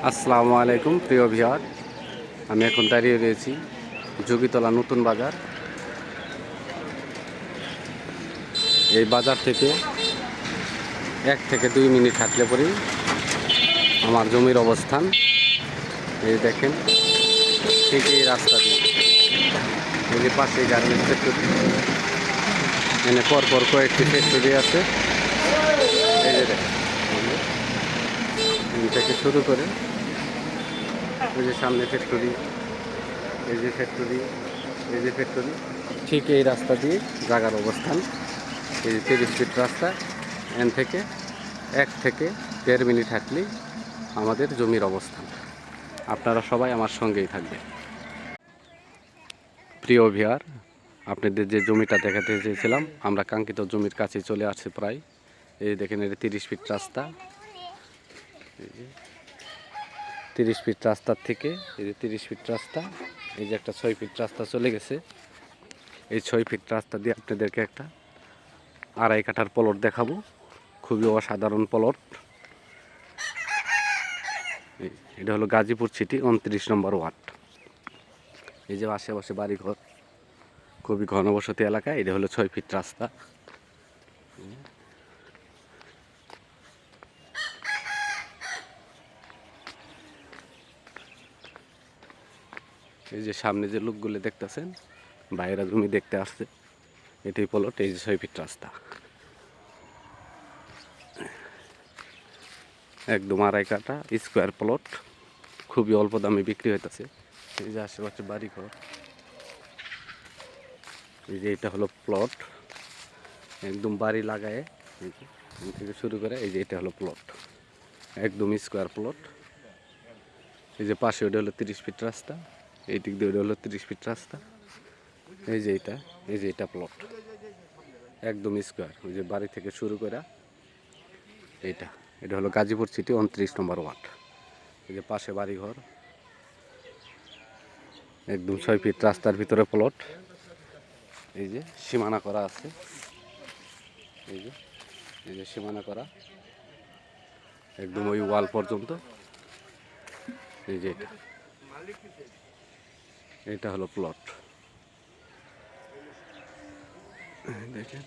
আসসালামু আলাইকুম প্রিয় ভিউয়ার, আমি এখন দাঁড়িয়ে রয়েছি যোগীতলা নতুন বাজার। এই বাজার থেকে 1 থেকে 2 মিনিট হাঁটলে পরেই আমার জমির অবস্থান। এই দেখেন, ঠিক এই রাস্তা দিয়ে, এই যে পাশে গার্মেন্টস ফ্যাক্টরি, এখানে পরপর কয়েকটি ফ্যাক্টরি আছে। এই যে দেখেন, এখান থেকে শুরু করে এই যে সামনে ফ্যাক্টরি, এই যে ফ্যাক্টরি, এই যে ফ্যাক্টরি, ঠিক এই রাস্তা দিয়ে জায়গার অবস্থান। এই যে 30 ফিট রাস্তা, এখান থেকে 1 থেকে 1.5 মিনিট হাঁটলেই আমাদের জমির অবস্থান। আপনারা সবাই আমার সঙ্গেই থাকবেন। প্রিয় ভিউয়ার, আপনাদের যে জমিটা দেখাতে চেয়েছিলাম, আমরা কাঙ্ক্ষিত জমির কাছে চলে আসছে প্রায়। এই দেখেন, এটা 30 ফিট রাস্তা। এই যে 30 ফিট রাস্তার থেকে, এই যে 30 ফিট রাস্তা, এই যে একটা 6 ফিট রাস্তা চলে গেছে। এই 6 ফিট রাস্তা দিয়ে আপনাদেরকে একটা 2.5 কাঠার প্লট দেখাবো, খুবই অসাধারণ প্লট। এটা হলো গাজীপুর সিটি 29 নম্বর ওয়ার্ড। এই যে আশেপাশে বাড়িঘর, খুবই ঘনবসতি এলাকা। এটা হলো 6 ফিট রাস্তা। এই যে সামনে যে লোকগুলো দেখতেছেন, বাইরে জমি দেখতে আসছে, এটাই প্লট। এই যে 6 ফিট রাস্তা, একদম 2.5 কাঠা স্কোয়ার প্লট, খুবই অল্প দামে বিক্রি হইতেছে। এই যে আশেপাশে বাড়িঘর, এই যে এটা হলো প্লট, একদম বাড়ি লাগায় এখান থেকে শুরু করে। এই যে এটা হলো প্লট, একদম স্কোয়ার প্লট। এই যে পাশে ওটা হলো 30 ফিট রাস্তা, এই দিক দিয়ে ওটা হলো 30 ফিট রাস্তা। এই যে এটা, এই যে এটা প্লট, একদম স্কোয়ার। ওই যে বাড়ি থেকে শুরু করে এটা, এটা হলো গাজীপুর সিটি 29 নম্বর ওয়ার্ড। এই যে পাশে বাড়িঘর, একদম 6 ফিট রাস্তার ভিতরে প্লট। এই যে সীমানা করা আছে, এই যে, এই যে সীমানা করা একদম ওই ওয়াল পর্যন্ত। এই যে এটা, এটা হলো প্লট। দেখেন,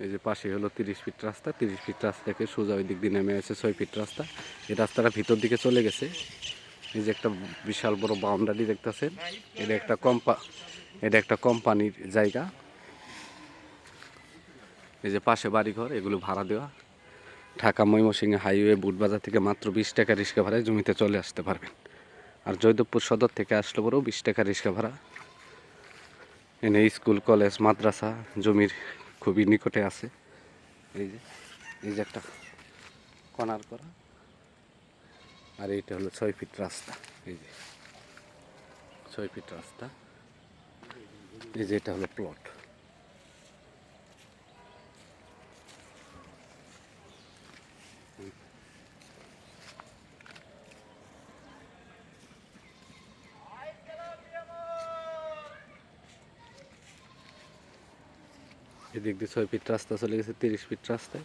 এই যে পাশে হলো 30 ফিট রাস্তা, 30 ফিট রাস্তা থেকে সোজা ওই দিক দিয়ে নেমে আছে 6 ফিট রাস্তা। এই রাস্তাটা ভিতর দিকে চলে গেছে। এই যে একটা বিশাল বড় বাউন্ডারি দেখতেছেন, এটা একটা কোম্পানির জায়গা। এই যে পাশে বাড়িঘর, এগুলো ভাড়া দেওয়া। ঢাকা ময়মনসিংহ হাইওয়ে বুটবাজার থেকে মাত্র 20 টাকা রিক্সা ভাড়ায় জমিতে চলে আসতে পারবেন। আর জয়দেবপুর সদর থেকে আসলে পরেও 20 টাকা রিক্সা ভাড়া। এনে স্কুল, কলেজ, মাদ্রাসা জমির খুবই নিকটে আছে। এই যে, এই যে একটা কর্নার করা, আর এইটা হলো 6 ফিট রাস্তা। এই যে 6 ফিট রাস্তা, এই যে এটা হলো প্লট। এদিক দিয়ে 6 ফিট রাস্তা চলে গেছে 30 ফিট রাস্তায়।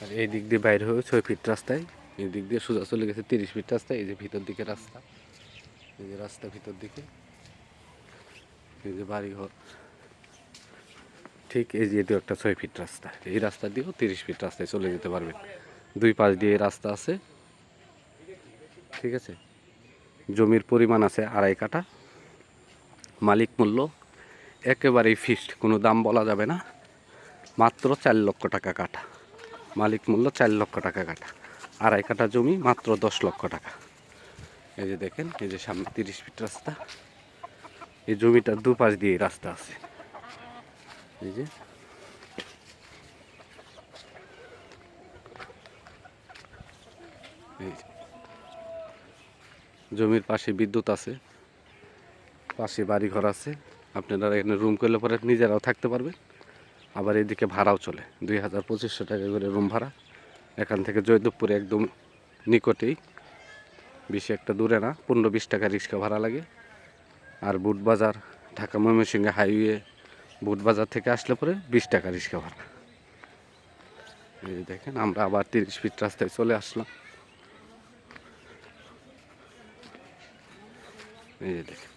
আর এই দিক দিয়ে বাইরে হয়ে 6 ফিট রাস্তায়, এই দিক দিয়ে সোজা চলে গেছে 30 ফিট রাস্তায়। এই যে ভিতর দিকে রাস্তা, এই যে রাস্তা ভিতর দিকে, এই যে বাড়িঘর, ঠিক এই যে এটাও একটা 6 ফিট রাস্তা। এই রাস্তা দিয়েও 30 ফিট রাস্তায় চলে যেতে পারবেন। দুই পাশ দিয়ে রাস্তা আছে, ঠিক আছে। জমির পরিমাণ আছে 2.5 কাঠা। মালিক মূল্য একেবারেই ফিক্সড, কোনো দাম বলা যাবে না। মাত্র 4 লক্ষ টাকা কাঠা। মালিক মূল্য 4 লক্ষ টাকা কাঠা। 2.5 কাঠা জমি মাত্র 10 লক্ষ টাকা। এই যে দেখেন, এই যে সামনে 30 ফিট রাস্তা, এই জমিটার দুপাশ দিয়ে রাস্তা আছে। এই যে, এই যে জমির পাশে বিদ্যুৎ আছে, পাশে বাড়িঘর আছে। আপনারা এখানে রুম করলে পরে নিজেরাও থাকতে পারবেন। আবার এদিকে ভাড়াও চলে, 2,000-2,500 টাকা করে রুম ভাড়া। এখান থেকে জয়দেবপুরে একদম নিকটেই, বেশি একটা দূরে না, 15-20 টাকা রিক্সা ভাড়া লাগে। আর বুটবাজার ঢাকা ময়মনসিংহ হাইওয়ে বুটবাজার থেকে আসলে পরে 20 টাকা রিক্সা ভাড়া। এই যে দেখেন আমরা আবার 30 ফিট রাস্তায় চলে আসলাম। এই যে দেখেন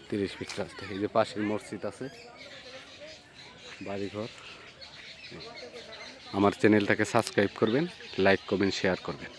30 ফিট রাস্তা, এই যে পাশের মসজিদ আছে, বাড়িঘর। আমার চ্যানেলটাকে সাবস্ক্রাইব করবেন, লাইক কমেন্ট শেয়ার করবেন।